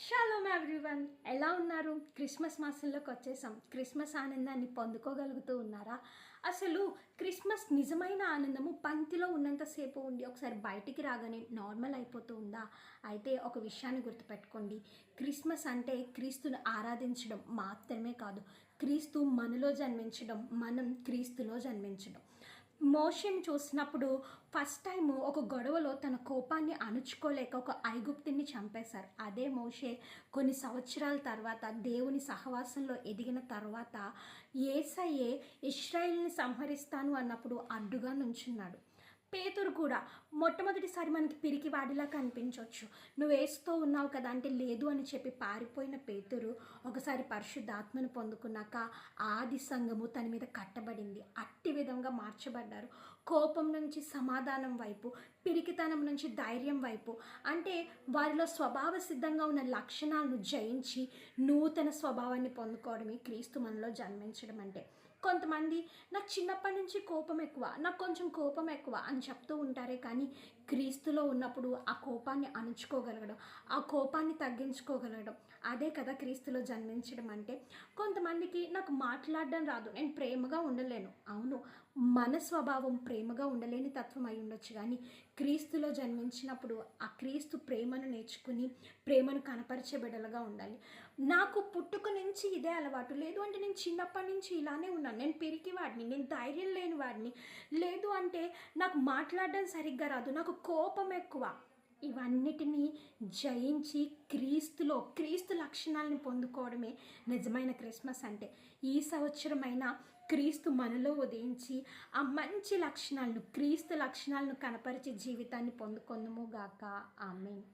Shalom everyone, ఎలా ఉన్నారు? Christmas మాసంలోకి వచ్చేసాం. క్రిస్మస్ ఆనందాన్ని పొందుకోగలుగుతూ ఉన్నారా? అసలు క్రిస్మస్ నిజమైన ఆనందము పంక్తిలో ఉన్నంతసేపు ఉండి ఒకసారి బయటికి రాగానే నార్మల్ అయిపోతూ ఉందా? అయితే ఒక విషయాన్ని గుర్తుపెట్టుకోండి. క్రిస్మస్ అంటే క్రీస్తును ఆరాధించడం మాత్రమే కాదు, క్రీస్తు మనలో జన్మించడం, మనం క్రీస్తులో జన్మించడం. మోషేని చూసినప్పుడు ఫస్ట్ టైం ఒక గొడవలో తన కోపాన్ని అణుచుకోలేక ఒక ఐగుప్తుని చంపేశారు. అదే మోషే కొన్ని సంవత్సరాల తర్వాత దేవుని సహవాసంలో ఎదిగిన తర్వాత యేసయ్యే ఇశ్రాయేల్ని సంహరిస్తాను అన్నప్పుడు అడ్డుగా నుంచున్నాడు. పేతురు కూడా మొట్టమొదటిసారి మనకి పిరికి వాడిలా కనిపించవచ్చు. నువ్వు వేస్తూ ఉన్నావు కదా అంటే లేదు అని చెప్పి పారిపోయిన పేతురు ఒకసారి పరిశుద్ధాత్మను పొందుకున్నాక ఆది సంఘము తన మీద కట్టబడింది. అట్టి విధంగా మార్చబడ్డారు. కోపం నుంచి సమాధానం వైపు, పిరికితనం నుంచి ధైర్యం వైపు, అంటే వారిలో స్వభావ సిద్ధంగా ఉన్న లక్షణాలను జయించి నూతన స్వభావాన్ని పొందుకోవడమే క్రీస్తు మనలో జన్మించడం అంటే. కొంతమంది నాకు చిన్నప్పటి నుంచి కోపం ఎక్కువ, నాకు కొంచెం కోపం ఎక్కువ అని చెప్తూ ఉంటారే కానీ క్రీస్తులో ఉన్నప్పుడు ఆ కోపాన్ని అణుచుకోగలగడం, ఆ కోపాన్ని తగ్గించుకోగలగడం, అదే కదా క్రీస్తులో జన్మించడం అంటే. కొంతమందికి నాకు మాట్లాడడం రాదు, నేను ప్రేమగా ఉండలేను. అవును, మన స్వభావం ప్రేమగా ఉండలేని తత్వం అయి ఉండొచ్చు, కానీ క్రీస్తులో జన్మించినప్పుడు ఆ క్రీస్తు ప్రేమను నేర్చుకుని ప్రేమను కనపరిచే బిడ్డలుగా ఉండాలి. నాకు పుట్టుక నుంచి ఇదే అలవాటు, లేదు అంటే నేను చిన్నప్పటి నుంచి ఇలానే ఉన్నాను, నేను పిరికి వాడిని, నేను ధైర్యం లేని వాడిని, లేదు అంటే నాకు మాట్లాడడం సరిగ్గా రాదు, నాకు కోపం ఎక్కువ. ఇవన్నిటినీ జయించి క్రీస్తు లక్షణాలను పొందుకోవడమే నిజమైన క్రిస్మస్ అంటే. ఈ సంవత్సరమైనా క్రీస్తు మనలో ఉదయించి ఆ మంచి లక్షణాలను, క్రీస్తు లక్షణాలను కనపరిచే జీవితాన్ని పొందుకొందుము గాక. ఆమేన్.